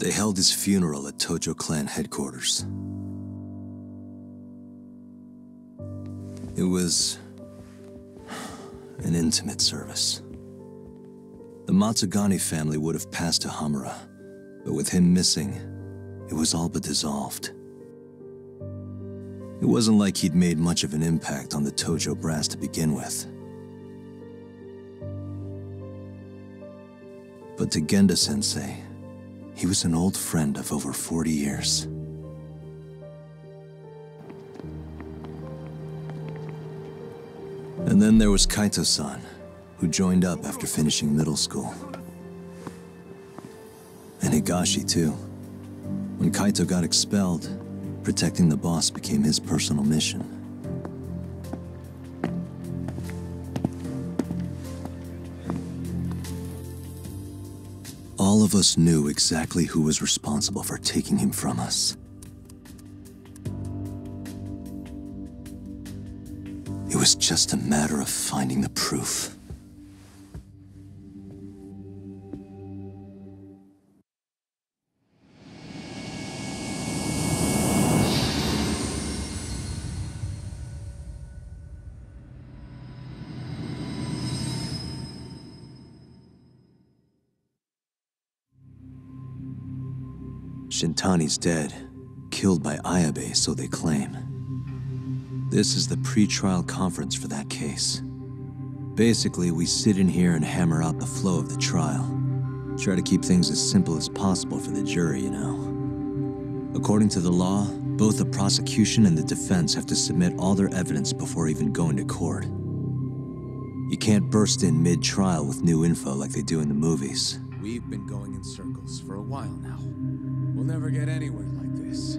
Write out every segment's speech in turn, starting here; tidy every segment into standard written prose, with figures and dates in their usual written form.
They held his funeral at Tojo clan headquarters. It was an intimate service. The Matsugani family would have passed to Hamura, but with him missing, it was all but dissolved. It wasn't like he'd made much of an impact on the Tojo brass to begin with. But to Genda-sensei, he was an old friend of over 40 years. And then there was Kaito-san, who joined up after finishing middle school. And Higashi, too. When Kaito got expelled, protecting the boss became his personal mission. All of us knew exactly who was responsible for taking him from us. It was just a matter of finding the proof. Shintani's dead, killed by Ayabe, so they claim. This is the pre-trial conference for that case. Basically, we sit in here and hammer out the flow of the trial. Try to keep things as simple as possible for the jury, you know. According to the law, both the prosecution and the defense have to submit all their evidence before even going to court. You can't burst in mid-trial with new info like they do in the movies. We've been going in circles for a while now. We'll never get anywhere like this.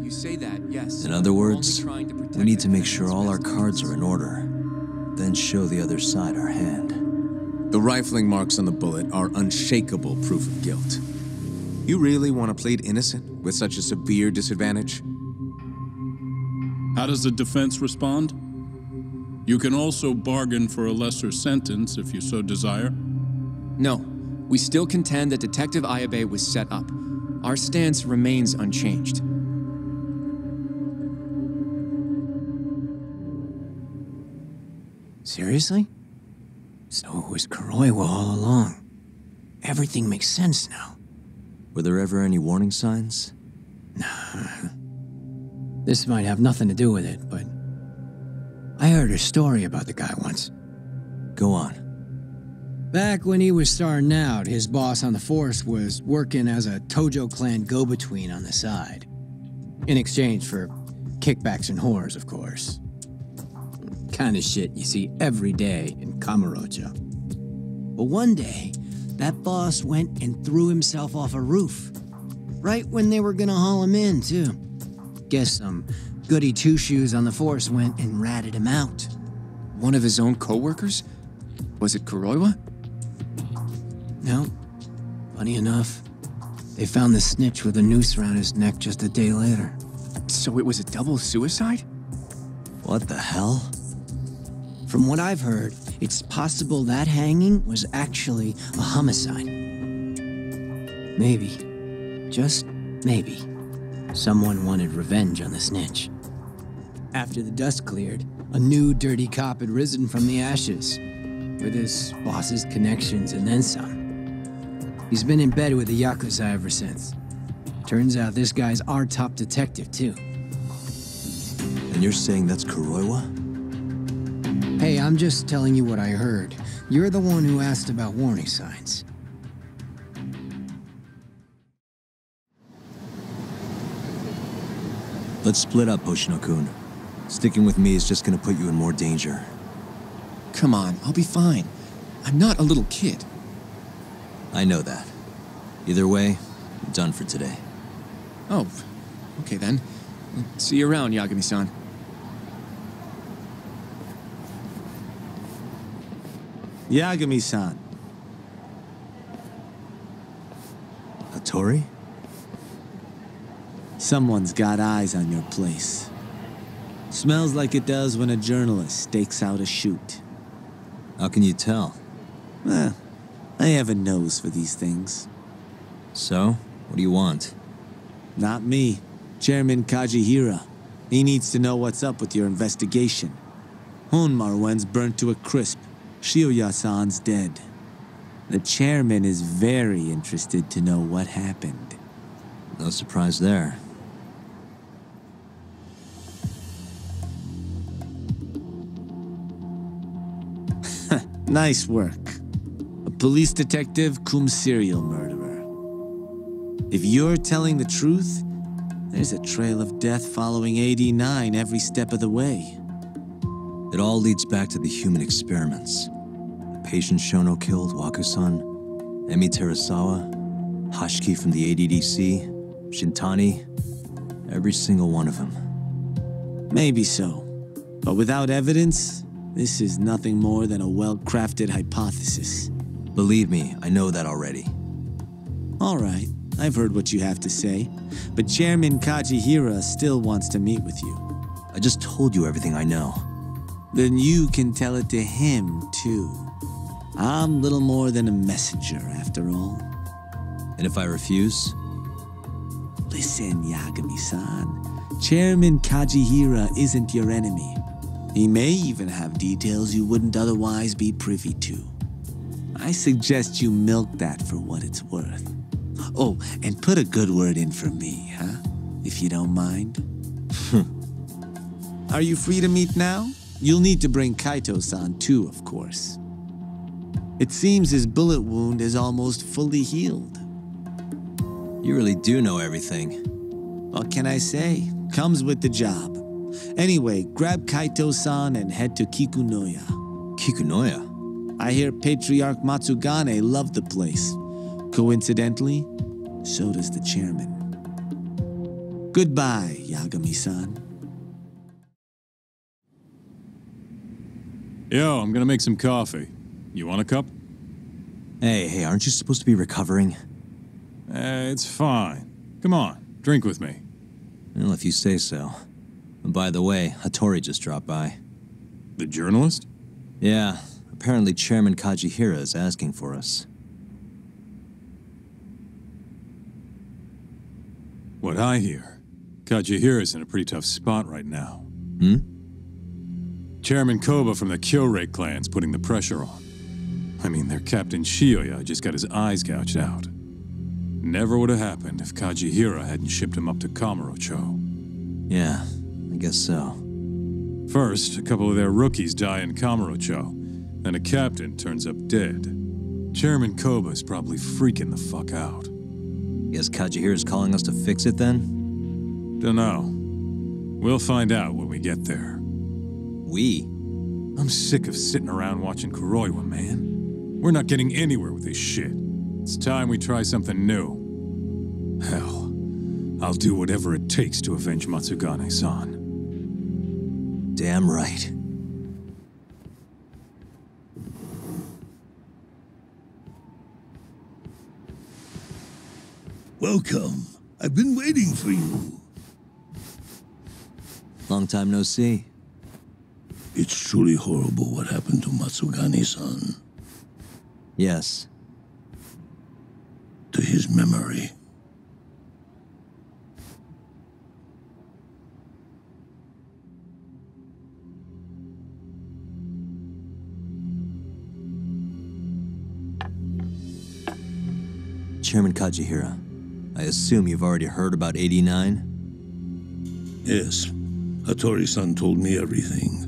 You say that, yes. In other words, we need to make sure all our cards are in order, then show the other side our hand. The rifling marks on the bullet are unshakable proof of guilt. You really want to plead innocent with such a severe disadvantage? How does the defense respond? You can also bargain for a lesser sentence if you so desire. No, we still contend that Detective Ayabe was set up. Our stance remains unchanged. Seriously? So it was Kuroiwa all along. Everything makes sense now. Were there ever any warning signs? Nah. This might have nothing to do with it, but I heard a story about the guy once. Go on. Back when he was starting out, his boss on the force was working as a Tojo clan go-between on the side. In exchange for kickbacks and whores, of course. Kind of shit you see every day in Kamurocho. But one day, that boss went and threw himself off a roof. Right when they were gonna haul him in, too. Guess some goody two-shoes on the force went and ratted him out. One of his own co-workers? Was it Kuroiwa? No. Funny enough, they found the snitch with a noose around his neck just a day later. So it was a double suicide? What the hell? From what I've heard, it's possible that hanging was actually a homicide. Maybe, just maybe, someone wanted revenge on the snitch. After the dust cleared, a new dirty cop had risen from the ashes, with his boss's connections and then some. He's been in bed with the Yakuza ever since. Turns out this guy's our top detective, too. And you're saying that's Kuroiwa? Hey, I'm just telling you what I heard. You're the one who asked about warning signs. Let's split up, Hoshino-kun. Sticking with me is just gonna put you in more danger. Come on, I'll be fine. I'm not a little kid. I know that. Either way, I'm done for today. Oh, okay then. See you around, Yagami-san. Yagami-san. Hattori? Someone's got eyes on your place. Smells like it does when a journalist stakes out a shoot. How can you tell? Well, I have a nose for these things. So? What do you want? Not me. Chairman Kajihira. He needs to know what's up with your investigation. Honmarwen's burnt to a crisp. Shioya-san's dead. The chairman is very interested to know what happened. No surprise there. Nice work. A police detective cum serial murderer. If you're telling the truth, there's a trail of death following 89 every step of the way. It all leads back to the human experiments. The patient Shono killed, Waku-san, Emi Terasawa, Hashiki from the ADDC, Shintani, every single one of them. Maybe so. But without evidence, this is nothing more than a well-crafted hypothesis. Believe me, I know that already. All right, I've heard what you have to say, but Chairman Kajihira still wants to meet with you. I just told you everything I know. Then you can tell it to him, too. I'm little more than a messenger, after all. And if I refuse? Listen, Yagami-san. Chairman Kajihira isn't your enemy. He may even have details you wouldn't otherwise be privy to. I suggest you milk that for what it's worth. Oh, and put a good word in for me, huh? If you don't mind. Are you free to meet now? You'll need to bring Kaito-san too, of course. It seems his bullet wound is almost fully healed. You really do know everything. What can I say? Comes with the job. Anyway, grab Kaito-san and head to Kikunoya. Kikunoya? I hear Patriarch Matsugane loved the place. Coincidentally, so does the chairman. Goodbye, Yagami-san. Yo, I'm gonna make some coffee. You want a cup? Hey, aren't you supposed to be recovering? It's fine. Come on, drink with me. Well, if you say so. And by the way, Hattori just dropped by. The journalist? Yeah, apparently Chairman Kajihira is asking for us. What I hear, Kajihira's in a pretty tough spot right now. Chairman Koba from the Kyorei clan's putting the pressure on. I mean, their Captain Shioya just got his eyes gouged out. Never would have happened if Kajihira hadn't shipped him up to Kamurocho. Yeah, I guess so. First, a couple of their rookies die in Kamurocho, then a captain turns up dead. Chairman Koba's probably freaking the fuck out. Guess Kajihira's calling us to fix it then? Dunno. We'll find out when we get there. We? I'm sick of sitting around watching Kuroiwa, man. We're not getting anywhere with this shit. It's time we try something new. Hell, I'll do whatever it takes to avenge Matsugane-san. Damn right. Welcome. I've been waiting for you. Long time no see. It's truly horrible what happened to Matsugane-san. Yes. To his memory. Chairman Kajihira, I assume you've already heard about 89? Yes. Hattori-san told me everything.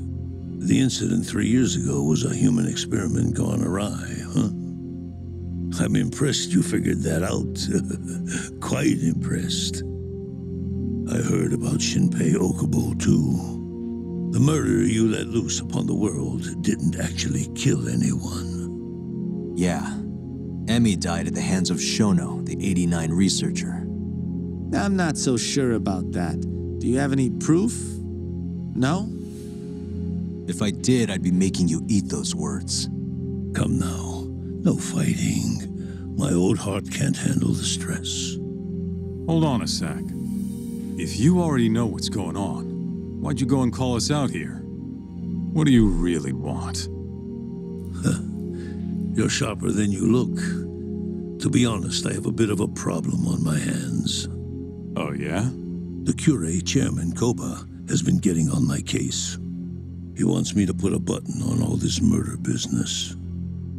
The incident 3 years ago was a human experiment gone awry, huh? I'm impressed you figured that out. Quite impressed. I heard about Shinpei Okubo, too. The murder you let loose upon the world didn't actually kill anyone. Yeah. Emi died at the hands of Shono, the 89 researcher. I'm not so sure about that. Do you have any proof? No? If I did, I'd be making you eat those words. Come now. No fighting. My old heart can't handle the stress. Hold on a sec. If you already know what's going on, why'd you go and call us out here? What do you really want? You're sharper than you look. To be honest, I have a bit of a problem on my hands. Oh, yeah? The Cure, Chairman Koba, has been getting on my case. He wants me to put a button on all this murder business.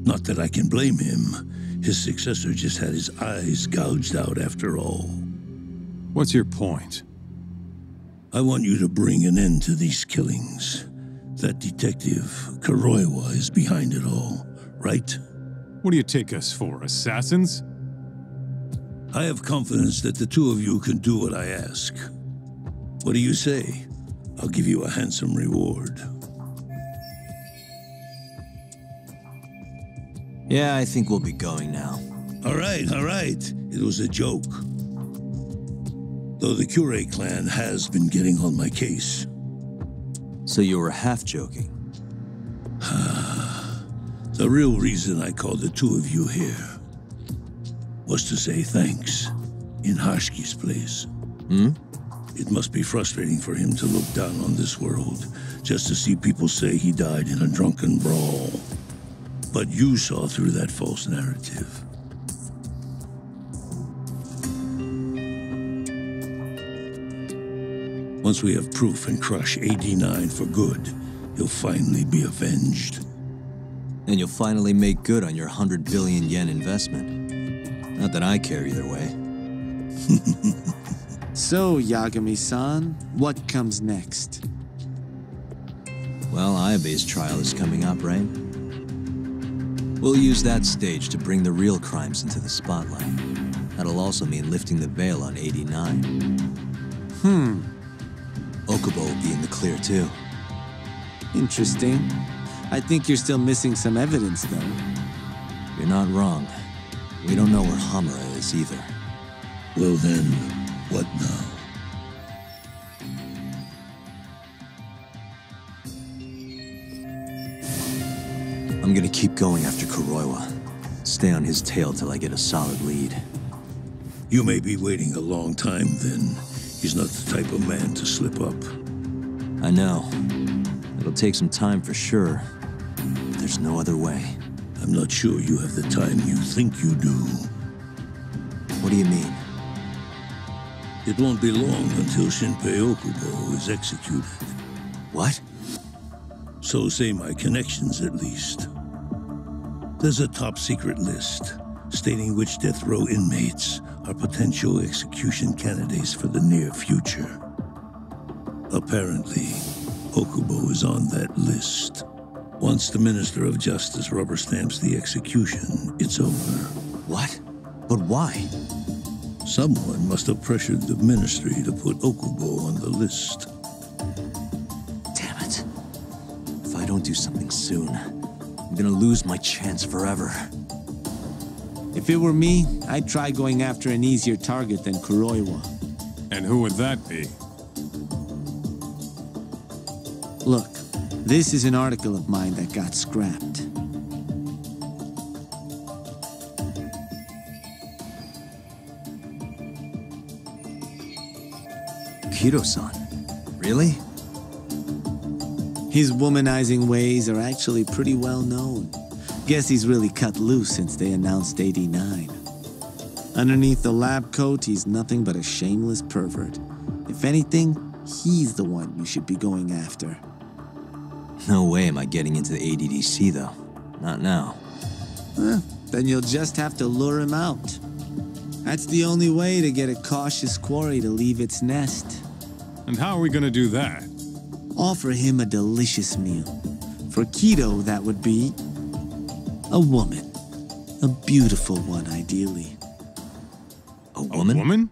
Not that I can blame him. His successor just had his eyes gouged out after all. What's your point? I want you to bring an end to these killings. That detective, Kuroiwa, is behind it all, right? What do you take us for, assassins? I have confidence that the two of you can do what I ask. What do you say? I'll give you a handsome reward. Yeah, I think we'll be going now. All right. It was a joke. Though the Cure clan has been getting on my case. So you were half joking? The real reason I called the two of you here was to say thanks in Hashki's place. It must be frustrating for him to look down on this world just to see people say he died in a drunken brawl. But you saw through that false narrative. Once we have proof and crush AD9 for good, he'll finally be avenged. And you'll finally make good on your 100 billion yen investment. Not that I care either way. So, Yagami-san, what comes next? Well, Ayabe's trial is coming up, right? We'll use that stage to bring the real crimes into the spotlight. That'll also mean lifting the veil on 89. Okubo will be in the clear, too. Interesting. I think you're still missing some evidence, though. You're not wrong. We don't know where Hamura is, either. Well then, what now? I'm gonna keep going after Kuroiwa. Stay on his tail till I get a solid lead. You may be waiting a long time then. He's not the type of man to slip up. I know. It'll take some time for sure. But there's no other way. I'm not sure you have the time you think you do. What do you mean? It won't be long until Shinpei Okubo is executed. What? So say my connections, at least. There's a top-secret list stating which death row inmates are potential execution candidates for the near future. Apparently, Okubo is on that list. Once the Minister of Justice rubber stamps the execution, it's over. What? But why? Someone must have pressured the ministry to put Okubo on the list. Damn it. If I don't do something soon, I'm gonna lose my chance forever. If it were me, I'd try going after an easier target than Kuroiwa. And who would that be? Look, this is an article of mine that got scrapped. Kido-san? Really? His womanizing ways are actually pretty well known. Guess he's really cut loose since they announced 89. Underneath the lab coat, he's nothing but a shameless pervert. If anything, he's the one you should be going after. No way am I getting into the ADDC, though. Not now. Then you'll just have to lure him out. That's the only way to get a cautious quarry to leave its nest. And how are we gonna do that? Offer him a delicious meal. For Kido, that would be a woman. A beautiful one, ideally. A woman? A woman?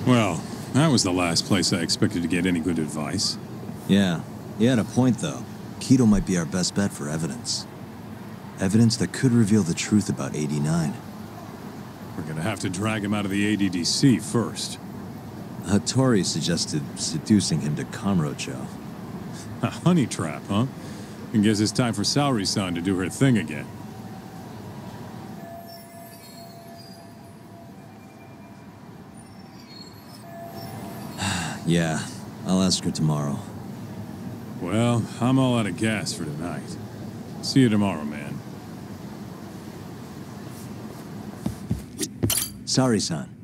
Well, that was the last place I expected to get any good advice. Yeah, he had a point, though. Kido might be our best bet for evidence. Evidence that could reveal the truth about 89. We're gonna have to drag him out of the ADDC first. Hattori suggested seducing him to Kamurocho. A honey trap, huh? And guess it's time for Saori-san to do her thing again. Yeah, I'll ask her tomorrow. Well, I'm all out of gas for tonight. See you tomorrow, man. Sorry, son.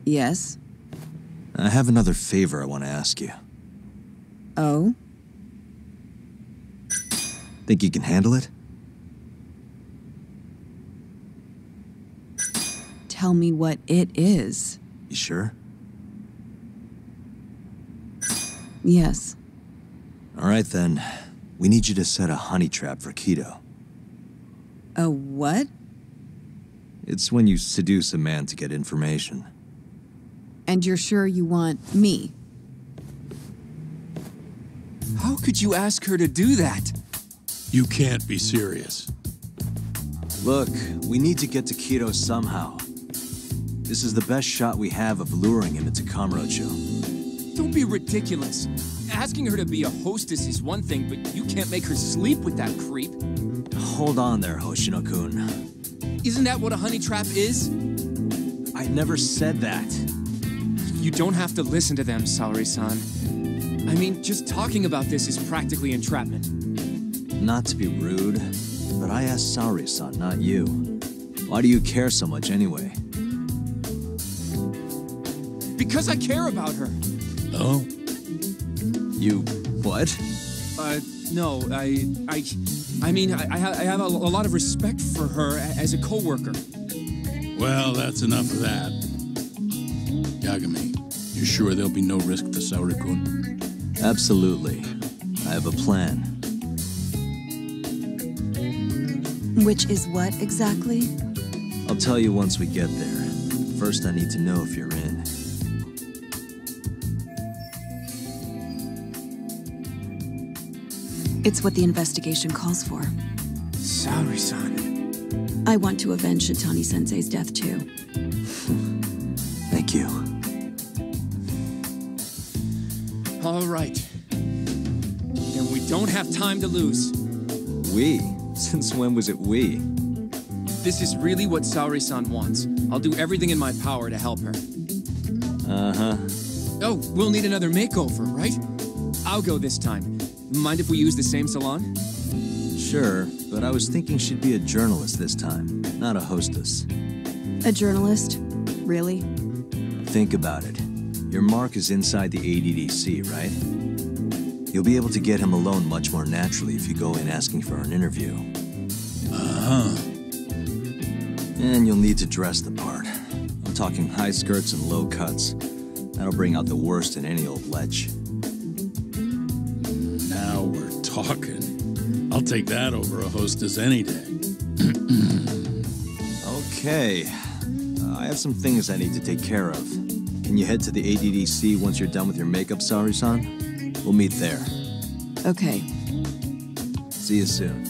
Yes? I have another favor I want to ask you. Oh? Think you can handle it? Tell me what it is. You sure? Yes. All right, then. We need you to set a honey trap for Keto. A what? It's when you seduce a man to get information. And you're sure you want me? How could you ask her to do that? You can't be serious. Look, we need to get to Keto somehow. This is the best shot we have of luring him into Kamurocho. Don't be ridiculous. Asking her to be a hostess is one thing, but you can't make her sleep with that creep. Hold on there, Hoshino-kun. Isn't that what a honey trap is? I never said that. You don't have to listen to them, Saori-san. I mean, just talking about this is practically entrapment. Not to be rude, but I asked Saori-san, not you. Why do you care so much anyway? Because I care about her. Oh? You... what? No, I mean, I have a lot of respect for her as a co-worker. Well, that's enough of that. Yagami, you sure there'll be no risk to Saori-kun? Absolutely. I have a plan. Which is what exactly? I'll tell you once we get there. First, I need to know if you're in. It's what the investigation calls for. Saori-san. I want to avenge Shitani-sensei's death, too. Thank you. All right. Then we don't have time to lose. We? Since when was it we? This is really what Saori-san wants. I'll do everything in my power to help her. Uh-huh. Oh, we'll need another makeover, right? I'll go this time. Mind if we use the same salon? Sure, but I was thinking she'd be a journalist this time, not a hostess. A journalist? Really? Think about it. Your mark is inside the ADDC, right? You'll be able to get him alone much more naturally if you go in asking for an interview. Uh-huh. And you'll need to dress the part. I'm talking high skirts and low cuts. That'll bring out the worst in any old lech. Now we're talking. I'll take that over a hostess any day. Okay. I have some things I need to take care of. Can you head to the ADDC once you're done with your makeup, Saori-san? We'll meet there. Okay. See you soon.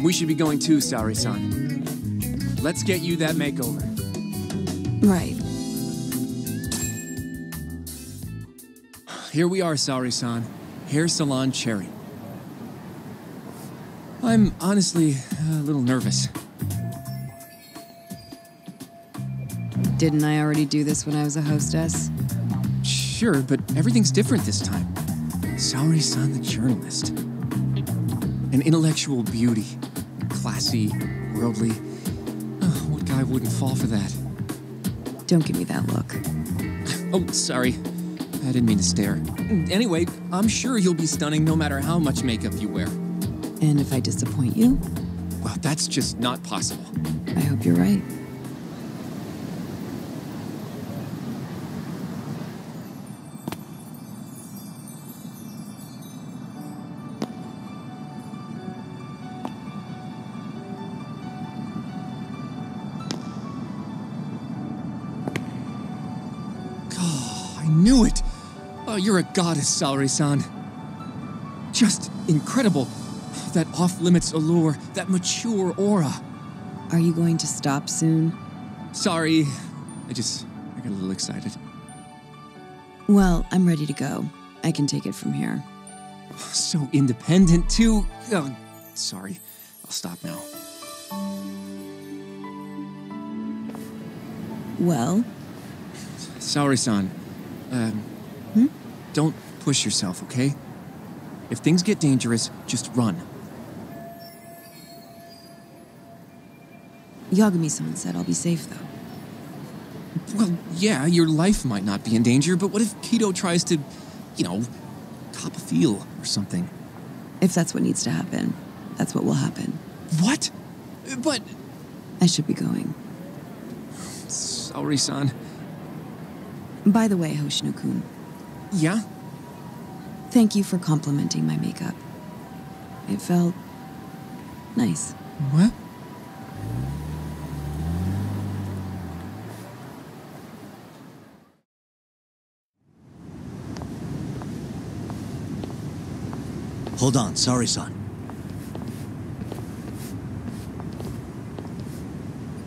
We should be going too, Saori-san. Let's get you that makeover. Right. Here we are, Saori-san. Hair Salon Cherry. I'm honestly a little nervous. Didn't I already do this when I was a hostess? Sure, but everything's different this time. Saori-san the journalist. An intellectual beauty. Classy, worldly. Oh, what guy wouldn't fall for that? Don't give me that look. Oh, sorry. I didn't mean to stare. Anyway, I'm sure you'll be stunning no matter how much makeup you wear. And if I disappoint you? Well, that's just not possible. I hope you're right. I knew it! Oh, you're a goddess, Saori-san. Just incredible. That off-limits allure, that mature aura. Are you going to stop soon? Sorry, I got a little excited. Well, I'm ready to go. I can take it from here. So independent, too. Oh, sorry. I'll stop now. Saori-san, don't push yourself, okay? If things get dangerous, just run. Yagami-san said I'll be safe, though. Well, yeah, your life might not be in danger, but what if Kido tries to, you know, cop a feel or something? If that's what needs to happen, that's what will happen. What? But... I should be going. Saori-san. By the way, Hoshino-kun. Yeah? Thank you for complimenting my makeup. It felt... nice. What? Hold on, Saori-san.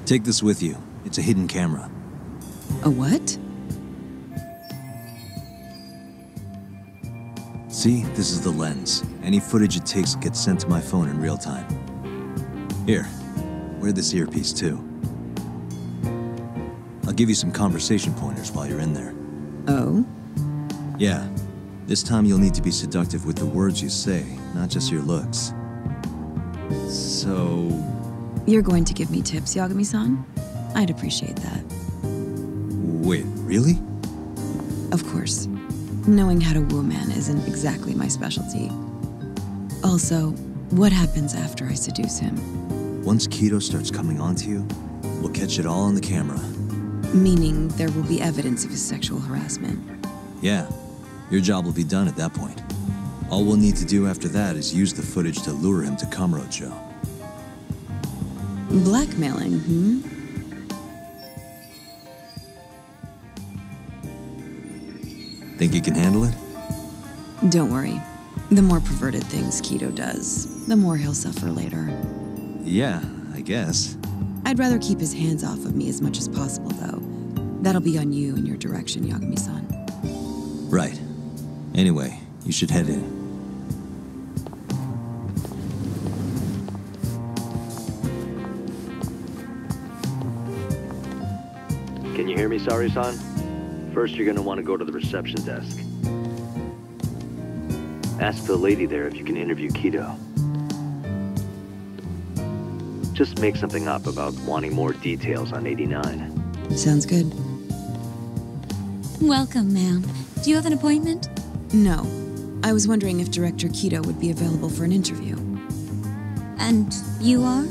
Take this with you. It's a hidden camera. A what? See, this is the lens. Any footage it takes gets sent to my phone in real time. Here, wear this earpiece too. I'll give you some conversation pointers while you're in there. Oh? Yeah. This time you'll need to be seductive with the words you say, not just your looks. So... You're going to give me tips, Yagami-san? I'd appreciate that. Wait, really? Of course. Knowing how to woo a man isn't exactly my specialty. Also, what happens after I seduce him? Once Kido starts coming onto you, we'll catch it all on the camera. Meaning there will be evidence of his sexual harassment. Yeah. Your job will be done at that point. All we'll need to do after that is use the footage to lure him to Kamurocho. Blackmailing, Think you can handle it? Don't worry. The more perverted things Kido does, the more he'll suffer later. Yeah, I guess. I'd rather keep his hands off of me as much as possible, though. That'll be on you and your direction, Yagami-san. Right. Anyway, you should head in. Can you hear me, Saori-san? First, you're gonna want to go to the reception desk. Ask the lady there if you can interview Kido. Just make something up about wanting more details on 89. Sounds good. Welcome, ma'am. Do you have an appointment? No. I was wondering if Director Kido would be available for an interview. And you are?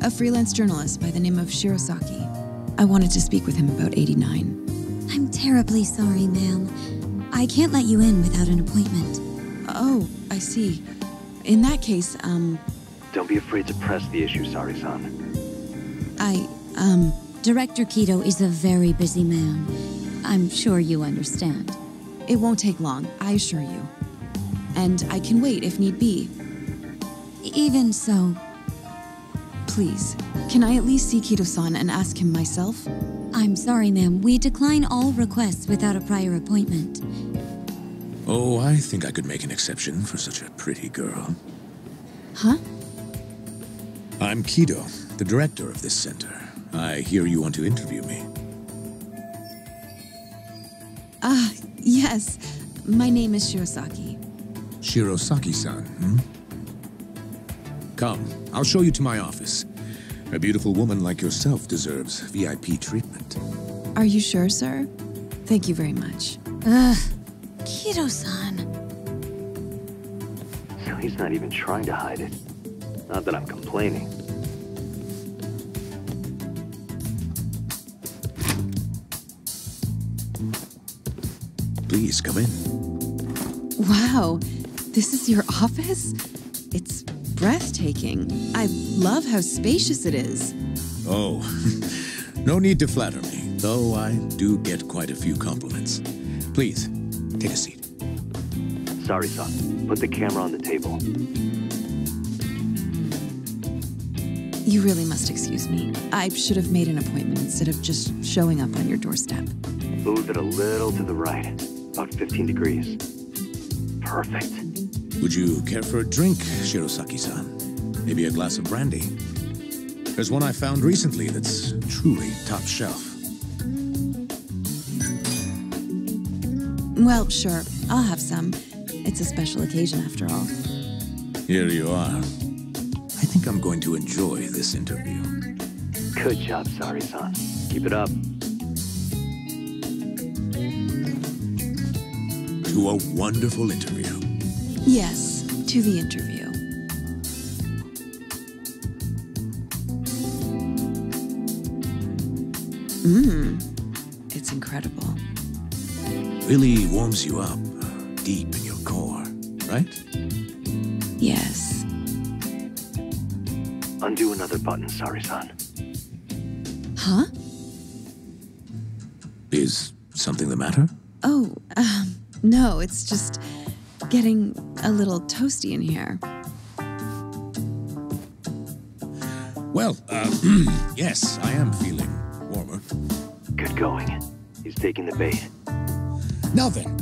A freelance journalist by the name of Shirosaki. I wanted to speak with him about 89. I'm terribly sorry, ma'am. I can't let you in without an appointment. Oh, I see. In that case, Don't be afraid to press the issue, Saori-san. Director Kido is a very busy man. I'm sure you understand. It won't take long, I assure you. And I can wait if need be. Even so... Please, can I at least see Kido-san and ask him myself? I'm sorry, ma'am. We decline all requests without a prior appointment. Oh, I think I could make an exception for such a pretty girl. Huh? I'm Kido, the director of this center. I hear you want to interview me. Yes. My name is Shirosaki. Shirosaki-san, Come, I'll show you to my office. A beautiful woman like yourself deserves VIP treatment. Are you sure, sir? Thank you very much. Kido-san. So he's not even trying to hide it. Not that I'm complaining. Please, come in. Wow, this is your office? It's breathtaking. I love how spacious it is. Oh, no need to flatter me, though I do get quite a few compliments. Please, take a seat. Saori-san, put the camera on the table. You really must excuse me. I should have made an appointment instead of just showing up on your doorstep. Move it a little to the right, about 15 degrees. Perfect. Would you care for a drink, Shirosaki-san? Maybe a glass of brandy? There's one I found recently that's truly top shelf. Well, sure, I'll have some. It's a special occasion after all. Here you are. I think I'm going to enjoy this interview. Good job, Sari-san. Keep it up. To a wonderful interview. Yes, to the interview. It's incredible. Really warms you up deep in your core, right? Yes. Undo another button, Sari-san. Huh? Is something the matter? Oh, no, it's just getting a little toasty in here. Well, yes, I am feeling warmer. Good going. He's taking the bait. Now then,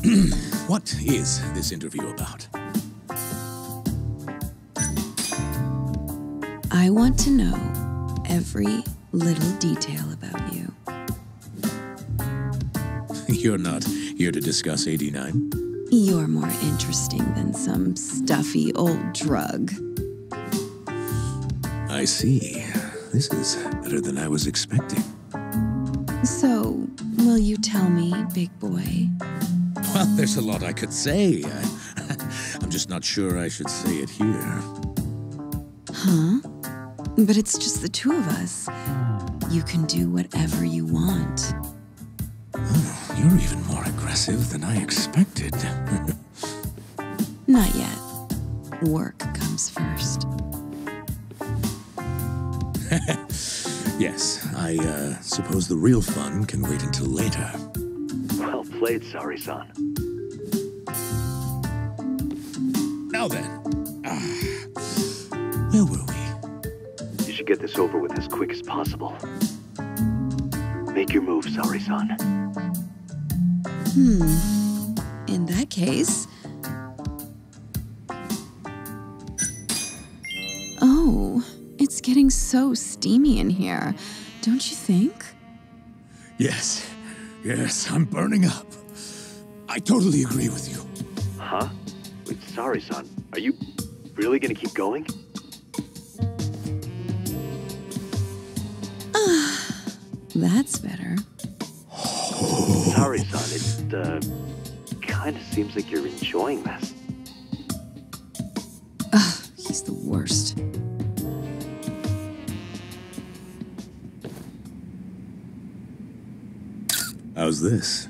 what is this interview about? I want to know every little detail about you. You're not here to discuss 89? You're more interesting than some stuffy old drug. I see. This is better than I was expecting. So, will you tell me, big boy? Well, there's a lot I could say. I'm just not sure I should say it here. Huh? But it's just the two of us. You can do whatever you want. Oh, you're even more aggressive than I expected. Not yet. Work comes first. Yes, I suppose the real fun can wait until later. Well played, Sari-san. Now then, where were we? You should get this over with as quick as possible. Make your move, Sari-san. In that case... Oh, it's getting so steamy in here, don't you think? Yes, I'm burning up. I totally agree with you. Huh? Wait, Sari-san, are you really gonna keep going? That's better. Sari-san, it, kinda seems like you're enjoying this. Ugh, he's the worst. How's this?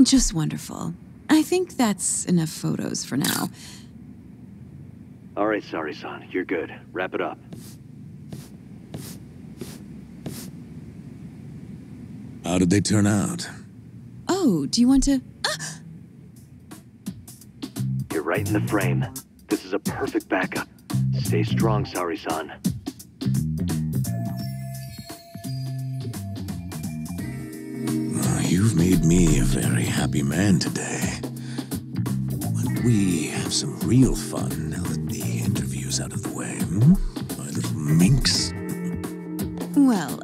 Just wonderful. I think that's enough photos for now. All right, Sari-san, you're good. Wrap it up. How did they turn out? Oh, do you want to... You're right in the frame. This is a perfect backup. Stay strong, Sari-san. You've made me a very happy man today. Why don't we have some real fun now that the interview's out of the way, my little minx? Well,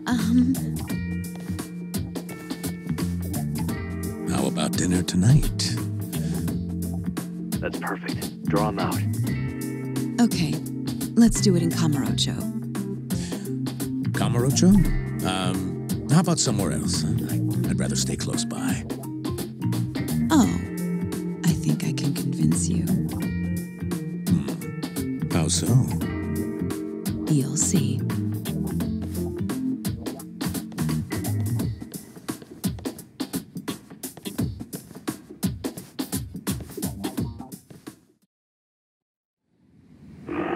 How about dinner tonight? That's perfect. Draw him out. okay. Let's do it in Kamurocho. Kamurocho? How about somewhere else? I'd rather stay close by. Oh, I think I can convince you. How so? You'll see.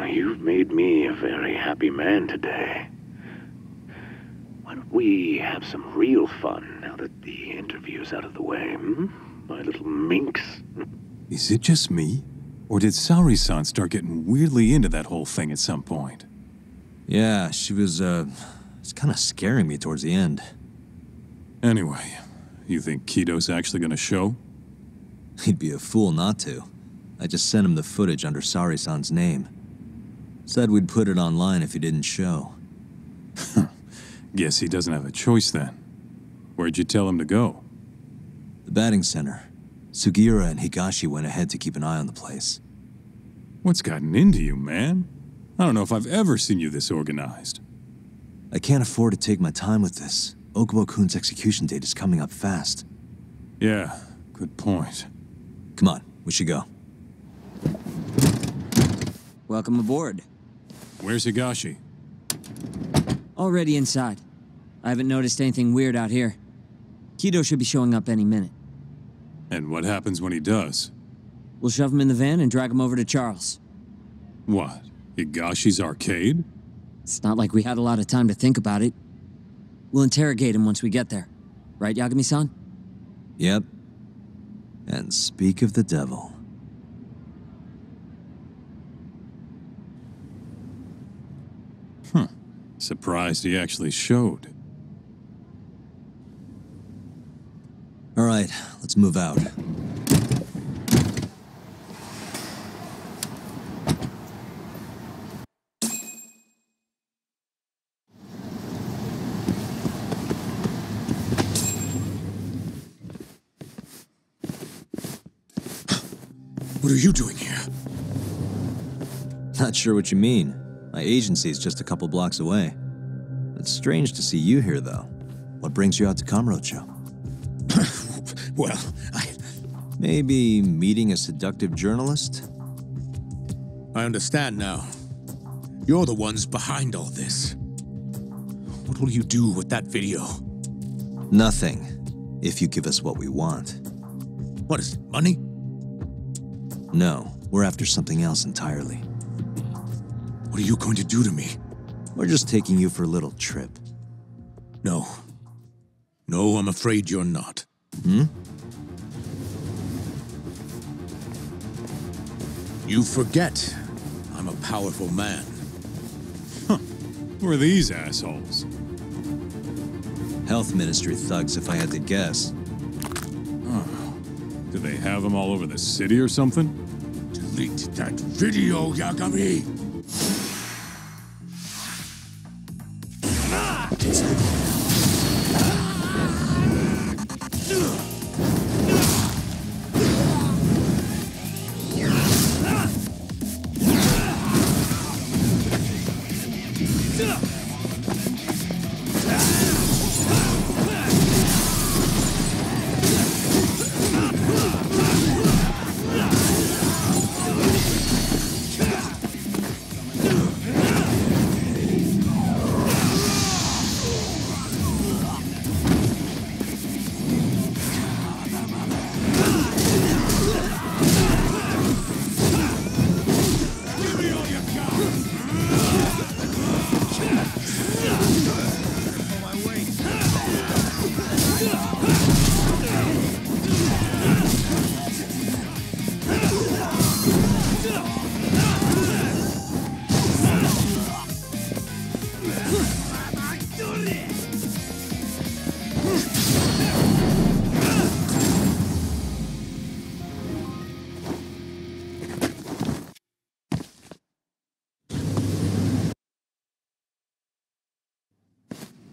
You've made me a very happy man today. Why don't we have some real fun now that the interview's out of the way, my little minx? Is it just me? Or did Sari-san start getting weirdly into that whole thing at some point? Yeah, she was, it's kind of scaring me towards the end. Anyway, you think Kido's actually gonna show? He'd be a fool not to. I just sent him the footage under Sari-san's name. Said we'd put it online if he didn't show. Guess he doesn't have a choice then. Where'd you tell him to go? The batting center. Sugiura and Higashi went ahead to keep an eye on the place. What's gotten into you, man? I don't know if I've ever seen you this organized. I can't afford to take my time with this. Okubo-kun's execution date is coming up fast. Yeah, good point. Come on, we should go. Welcome aboard. Where's Higashi? Already inside. I haven't noticed anything weird out here. Kido should be showing up any minute. And what happens when he does? We'll shove him in the van and drag him over to Charles. What? Higashi's arcade? It's not like we had a lot of time to think about it. We'll interrogate him once we get there. Right, Yagami-san? Yep. And speak of the devil. Surprised he actually showed. All right, let's move out. What are you doing here? Not sure what you mean. My agency's just a couple blocks away. It's strange to see you here, though. What brings you out to Kamurocho? Well, Maybe meeting a seductive journalist? I understand now. You're the ones behind all this. What will you do with that video? Nothing, if you give us what we want. What is it, money? No, we're after something else entirely. What are you going to do to me? We're just taking you for a little trip. No. No, I'm afraid you're not. You forget I'm a powerful man. Who are these assholes? Health Ministry thugs, if I had to guess. Do they have them all over the city or something? Delete that video, Yagami!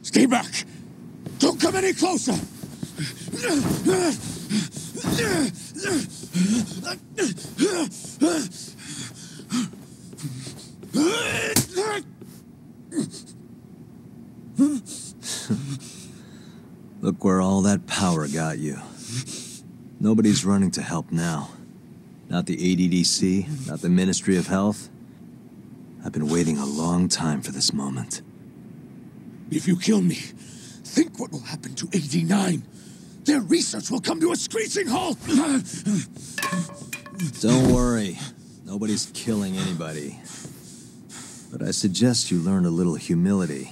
Stay back! Don't come any closer! Look where all that power got you. Nobody's running to help now. Not the ADDC, not the Ministry of Health. I've been waiting a long time for this moment. If you kill me, think what will happen to 89. Their research will come to a screeching halt! Don't worry. Nobody's killing anybody. But I suggest you learn a little humility.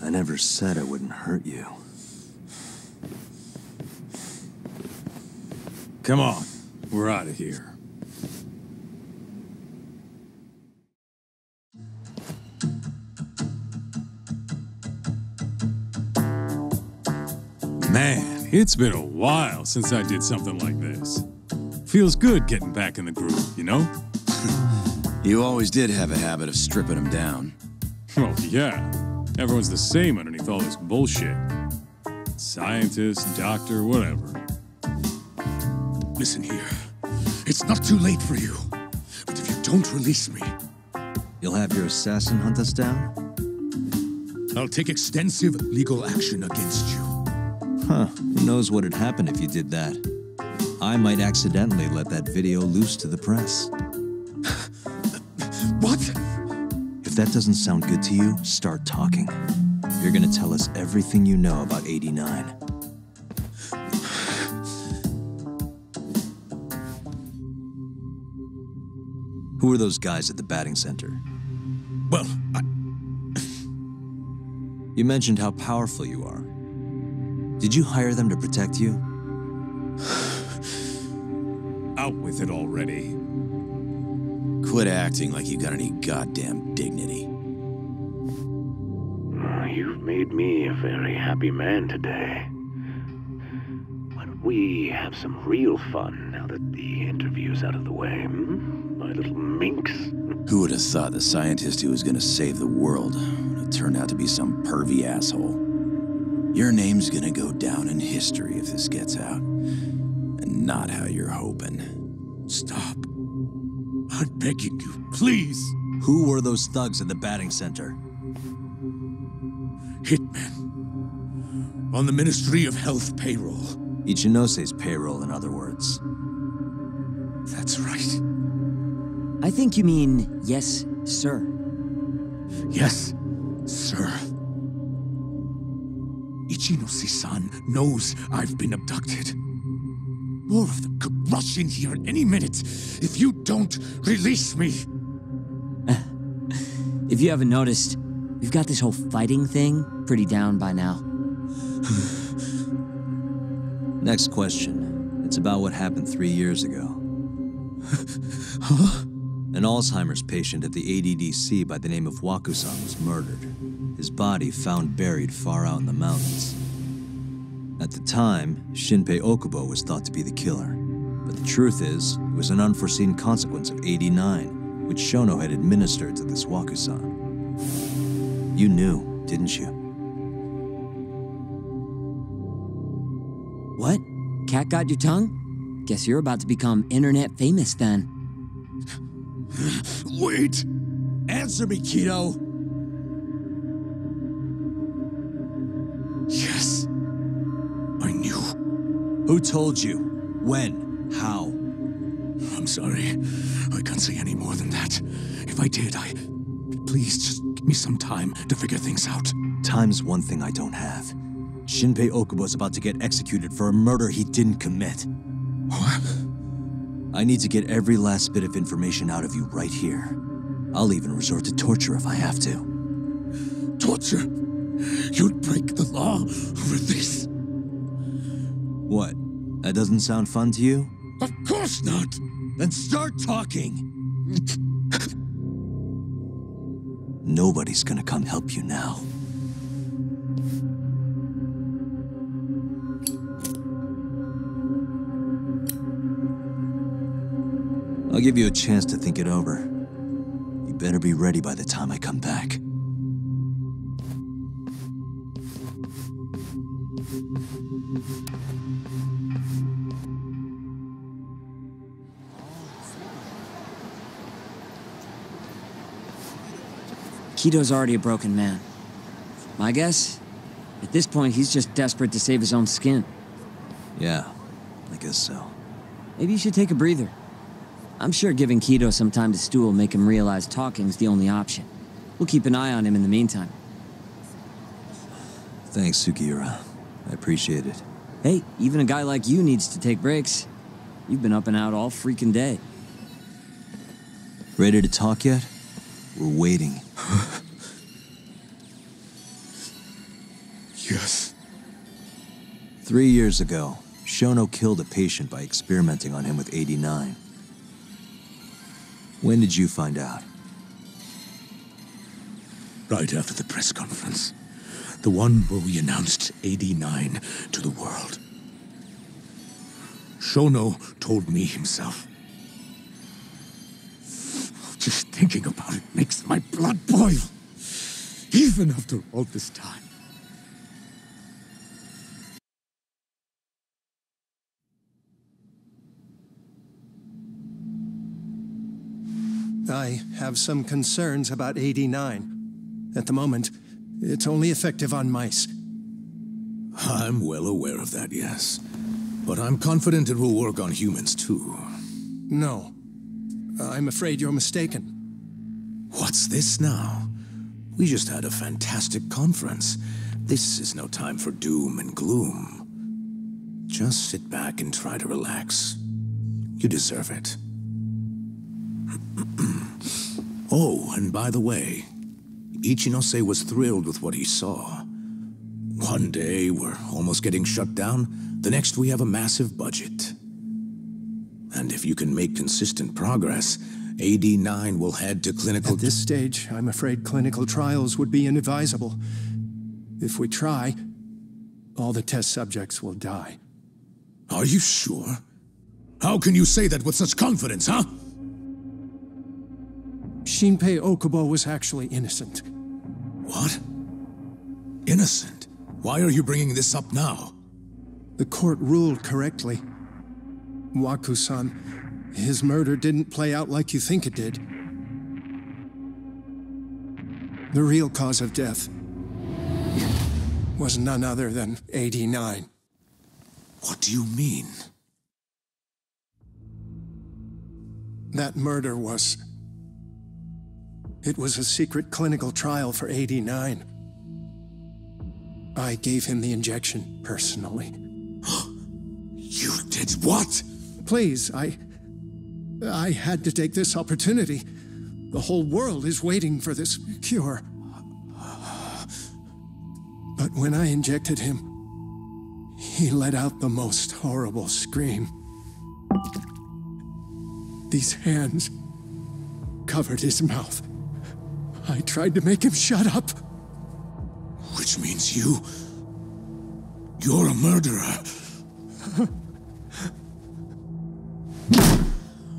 I never said I wouldn't hurt you. Come on, we're out of here. Man, it's been a while since I did something like this. Feels good getting back in the groove, you know? You always did have a habit of stripping them down. Well, yeah. Everyone's the same underneath all this bullshit. Scientist, doctor, whatever. Listen here. It's not too late for you. But if you don't release me... You'll have your assassin hunt us down? I'll take extensive legal action against you. Huh. Who knows what'd happen if you did that? I might accidentally let that video loose to the press. What? If that doesn't sound good to you, start talking. You're gonna tell us everything you know about 89. Who are those guys at the batting center? Well, You mentioned how powerful you are. Did you hire them to protect you? Out with it already. Quit acting like you got any goddamn dignity. You've made me a very happy man today. Why don't we have some real fun now that the interview's out of the way, my little minx? Who would have thought the scientist who was gonna save the world would turn out to be some pervy asshole? Your name's gonna go down in history if this gets out. And not how you're hoping. stop. I'm begging you, please. Who were those thugs at the batting center? Hitmen. On the Ministry of Health payroll. Ichinose's payroll, in other words. That's right. I think you mean, yes, sir. Yes, sir. Ichinose-san knows I've been abducted. More of them could rush in here at any minute if you don't release me. If you haven't noticed, we've got this whole fighting thing pretty down by now. Next question. It's about what happened 3 years ago. Huh? An Alzheimer's patient at the ADDC by the name of Wakuza was murdered. His body found buried far out in the mountains. At the time, Shinpei Okubo was thought to be the killer. But the truth is, it was an unforeseen consequence of 89, which Shono had administered to this Wakuza. You knew, didn't you? What? Cat got your tongue? Guess you're about to become internet famous then. Wait! Answer me, Kido! Yes. I knew. Who told you? When? How? I'm sorry. I can't say any more than that. If I did, Please, just give me some time to figure things out. Time's one thing I don't have. Shinpei Okubo's about to get executed for a murder he didn't commit. What? I need to get every last bit of information out of you right here. I'll even resort to torture if I have to. Torture? You'd break the law over this? What? That doesn't sound fun to you? Of course not! Then start talking! Nobody's gonna come help you now. I'll give you a chance to think it over. You better be ready by the time I come back. Kido's already a broken man. My guess? At this point, he's just desperate to save his own skin. Yeah, I guess so. Maybe you should take a breather. I'm sure giving Kido some time to stew will make him realize talking's the only option. We'll keep an eye on him in the meantime. Thanks, Sugiura. I appreciate it. Hey, even a guy like you needs to take breaks. You've been up and out all freaking day. Ready to talk yet? We're waiting. Yes. 3 years ago, Shono killed a patient by experimenting on him with 89. When did you find out? Right after the press conference. The one where we announced 89 to the world. Shono told me himself. Just thinking about it makes my blood boil. Even after all this time. I have some concerns about 89. At the moment, it's only effective on mice. I'm well aware of that, yes. But I'm confident it will work on humans, too. No. I'm afraid you're mistaken. What's this now? We just had a fantastic conference. This is no time for doom and gloom. Just sit back and try to relax. You deserve it. Oh, and by the way, Ichinose was thrilled with what he saw. One day, we're almost getting shut down. The next, we have a massive budget. And if you can make consistent progress, AD9 will head to clinical... At this stage, I'm afraid clinical trials would be inadvisable. If we try, all the test subjects will die. Are you sure? How can you say that with such confidence, huh? Shinpei Okubo was actually innocent. What? Innocent? Why are you bringing this up now? The court ruled correctly. Waku-san, his murder didn't play out like you think it did. The real cause of death was none other than 89. What do you mean? That murder was... It was a secret clinical trial for 89. I gave him the injection, personally. You did what? Please, I had to take this opportunity. The whole world is waiting for this cure. But when I injected him, he let out the most horrible scream. These hands covered his mouth. I tried to make him shut up. Which means you're a murderer.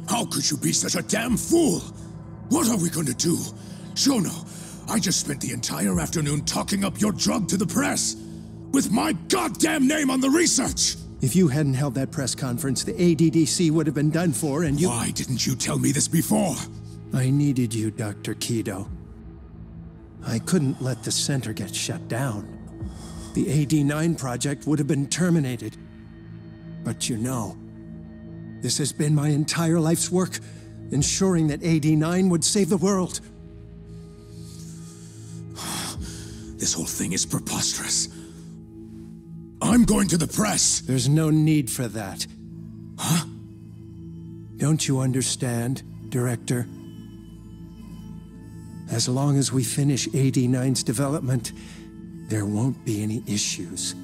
How could you be such a damn fool? What are we going to do? Shono, I just spent the entire afternoon talking up your drug to the press, with my goddamn name on the research! If you hadn't held that press conference, the ADDC would have been done for, and you— Why didn't you tell me this before? I needed you, Dr. Kido. I couldn't let the center get shut down. The AD9 project would have been terminated. But you know, this has been my entire life's work, ensuring that AD9 would save the world. This whole thing is preposterous. I'm going to the press! There's no need for that. Huh? Don't you understand, Director? As long as we finish AD9's development, there won't be any issues.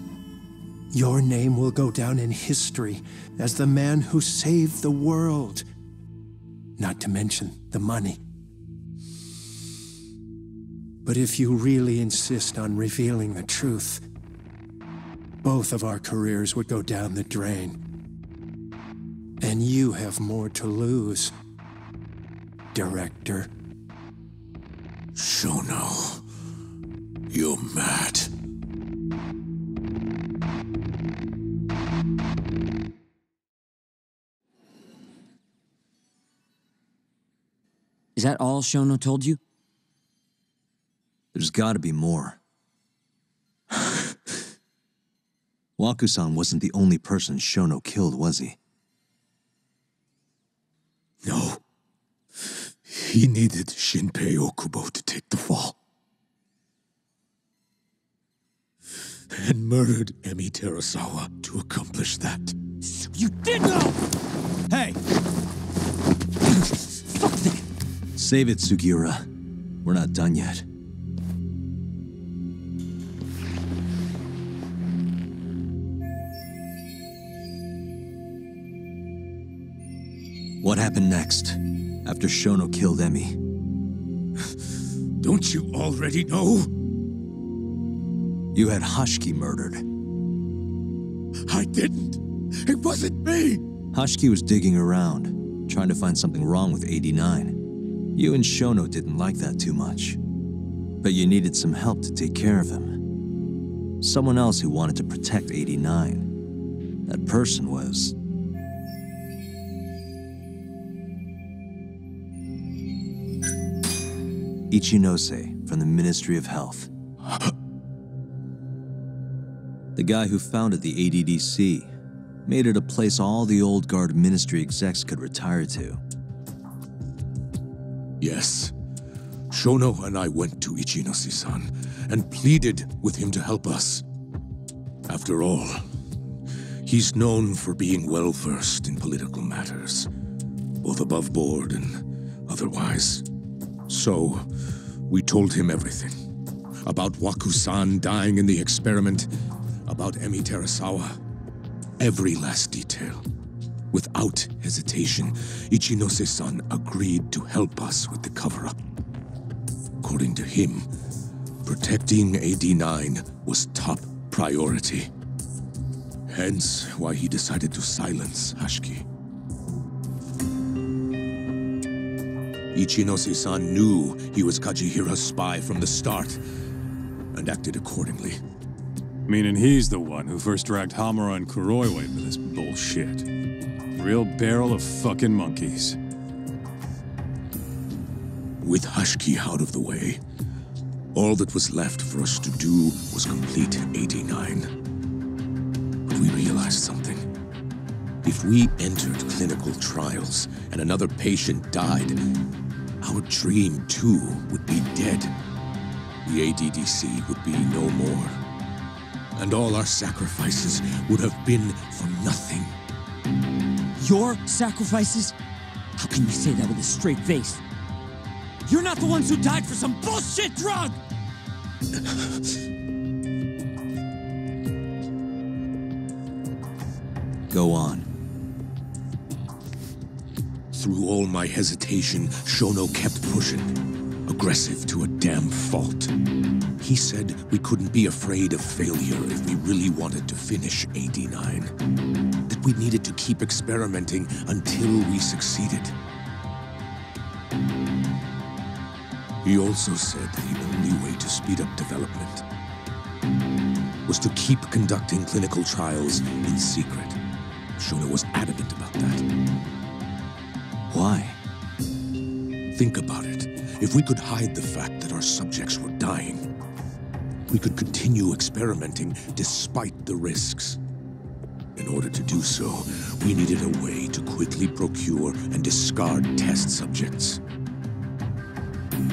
Your name will go down in history as the man who saved the world. Not to mention the money. But if you really insist on revealing the truth, both of our careers would go down the drain. And you have more to lose, Director. Shono, you're mad. Is that all Shono told you? There's gotta be more. Waku-san wasn't the only person Shono killed, was he? No. He needed Shinpei Okubo to take the fall. And murdered Emi Terasawa to accomplish that. You did know! Hey! Save it, Sugiura. We're not done yet. What happened next, after Shono killed Emi? Don't you already know? You had Hashiki murdered. I didn't. It wasn't me. Hashiki was digging around, trying to find something wrong with 89. You and Shono didn't like that too much. But you needed some help to take care of him. Someone else who wanted to protect 89. That person was... Ichinose from the Ministry of Health. The guy who founded the ADDC made it a place all the old guard ministry execs could retire to. Yes. Shono and I went to Ichinose-san and pleaded with him to help us. After all, he's known for being well-versed in political matters, both above board and otherwise. So, we told him everything. About Waku-san dying in the experiment, about Emi Terasawa. Every last detail. Without hesitation, Ichinose-san agreed to help us with the cover-up. According to him, protecting AD9 was top priority. Hence why he decided to silence Hashiki. Ichinose-san knew he was Kajihira's spy from the start, and acted accordingly. Meaning he's the one who first dragged Hamura and Kuroiwa into this bullshit. Real barrel of fucking monkeys. With Hashiki out of the way, all that was left for us to do was complete AD9. But we realized something. If we entered clinical trials and another patient died, our dream too would be dead. The ADDC would be no more. And all our sacrifices would have been for nothing. Your sacrifices? How can you say that with a straight face? You're not the ones who died for some bullshit drug! Go on. Through all my hesitation, Shono kept pushing. Aggressive to a damn fault. He said we couldn't be afraid of failure if we really wanted to finish AD9. That we needed to keep experimenting until we succeeded. He also said the only way to speed up development was to keep conducting clinical trials in secret. Shono was adamant about that. Why? Think about it. If we could hide the fact that our subjects were dying, we could continue experimenting despite the risks. In order to do so, we needed a way to quickly procure and discard test subjects.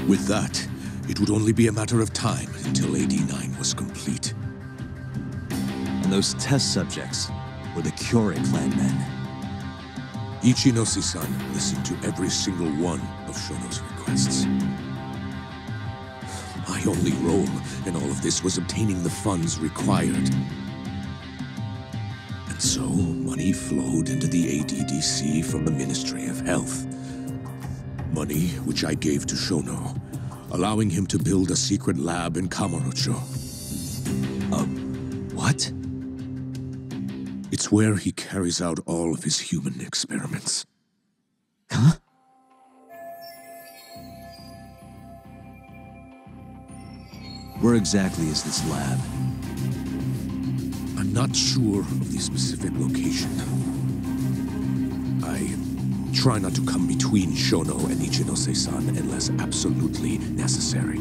With that, it would only be a matter of time until AD9 was complete. And those test subjects were the Kyorei clan men. Ichinose-san listened to every single one of Shono's requests. My only role in all of this was obtaining the funds required. And so, money flowed into the ADDC from the Ministry of Health. Money which I gave to Shono, allowing him to build a secret lab in Kamurocho. What? It's where he carries out all of his human experiments. Huh? Where exactly is this lab? I'm not sure of the specific location. I try not to come between Shono and Ichinose-san unless absolutely necessary.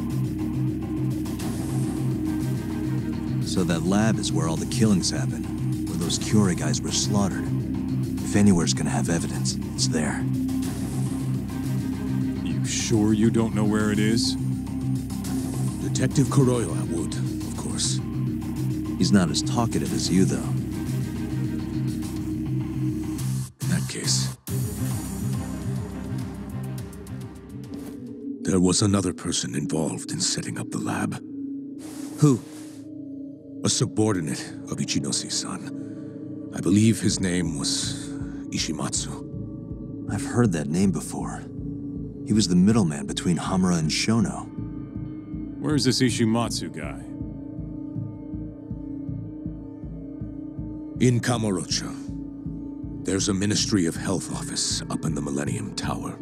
So that lab is where all the killings happened, where those Kyorei guys were slaughtered. If anywhere's gonna have evidence, it's there. You sure you don't know where it is? Detective Kuroiwa would, of course. He's not as talkative as you, though. In that case, there was another person involved in setting up the lab. Who? A subordinate of Ichinose-san. I believe his name was Ishimatsu. I've heard that name before. He was the middleman between Hamura and Shono. Where's this Ishimatsu guy? In Kamurocho. There's a Ministry of Health office up in the Millennium Tower.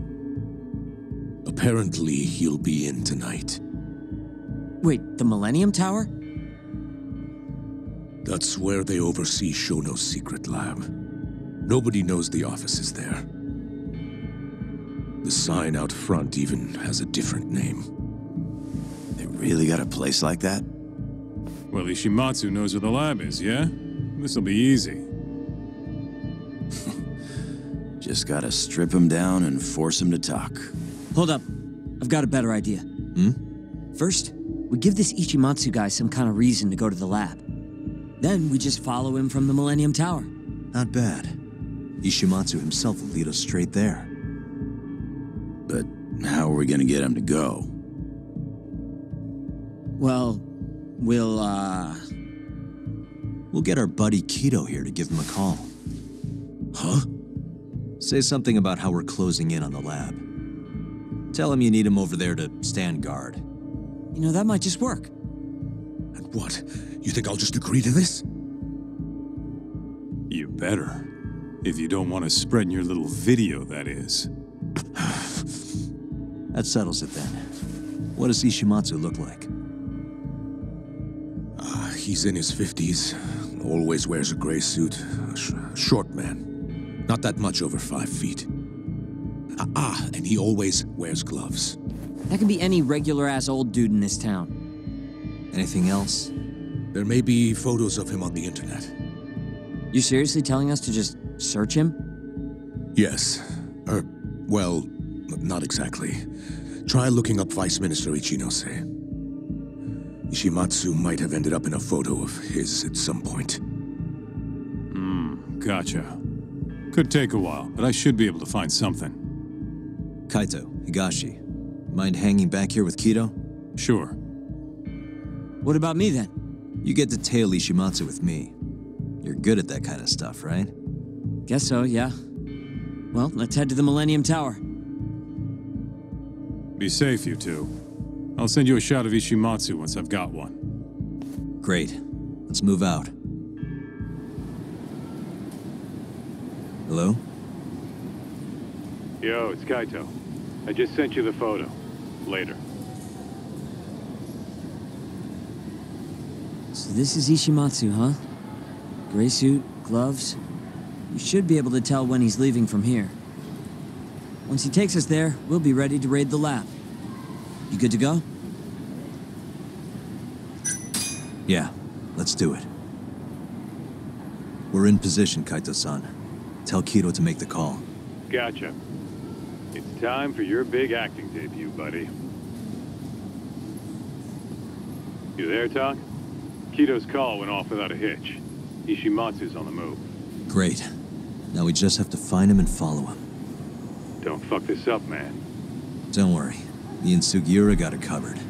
Apparently, he'll be in tonight. Wait, the Millennium Tower? That's where they oversee Shono's secret lab. Nobody knows the office is there. The sign out front even has a different name. Really got a place like that? Well, Ishimatsu knows where the lab is, yeah? This'll be easy. Just gotta strip him down and force him to talk. Hold up. I've got a better idea. First, we give this Ichimatsu guy some kind of reason to go to the lab. Then we just follow him from the Millennium Tower. Not bad. Ishimatsu himself will lead us straight there. But how are we gonna get him to go? Well, we'll get our buddy Kido here to give him a call. Huh? Say something about how we're closing in on the lab. Tell him you need him over there to stand guard. You know, that might just work. And what? You think I'll just agree to this? You better. If you don't want to spread in your little video, that is. That settles it then. What does Ishimatsu look like? He's in his 50s. Always wears a gray suit. Short man. Not that much over 5 feet. And he always wears gloves. That can be any regular-ass old dude in this town. Anything else? There may be photos of him on the internet. You seriously telling us to just search him? Yes. Well, not exactly. Try looking up Vice Minister Ichinose. Ishimatsu might have ended up in a photo of his at some point. Gotcha. Could take a while, but I should be able to find something. Kaito, Higashi, mind hanging back here with Kido? Sure. What about me then? You get to tail Ishimatsu with me. You're good at that kind of stuff, right? Guess so, yeah. Well, let's head to the Millennium Tower. Be safe, you two. I'll send you a shot of Ishimatsu once I've got one. Great. Let's move out. Hello? Yo, it's Kaito. I just sent you the photo. Later. So this is Ishimatsu, huh? Gray suit, gloves. You should be able to tell when he's leaving from here. Once he takes us there, we'll be ready to raid the lab. You good to go? Yeah, let's do it. We're in position, Kaito-san. Tell Kido to make the call. Gotcha. It's time for your big acting debut, buddy. You there, Talk? Kido's call went off without a hitch. Ishimatsu's on the move. Great. Now we just have to find him and follow him. Don't fuck this up, man. Don't worry. Me and Sugiura got it covered.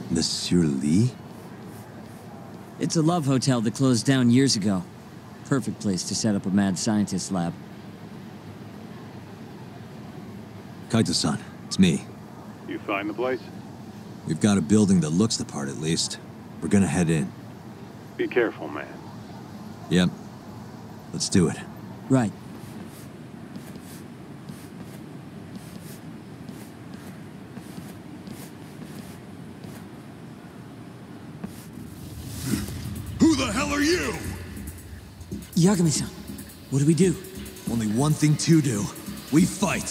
Monsieur Lee? It's a love hotel that closed down years ago. Perfect place to set up a mad scientist lab. Kaito-san, it's me. You find the place? We've got a building that looks the part at least. We're gonna head in. Be careful, man. Yep. Let's do it. Right. Who the hell are you? Yagami-san, what do we do? Only one thing to do. We fight.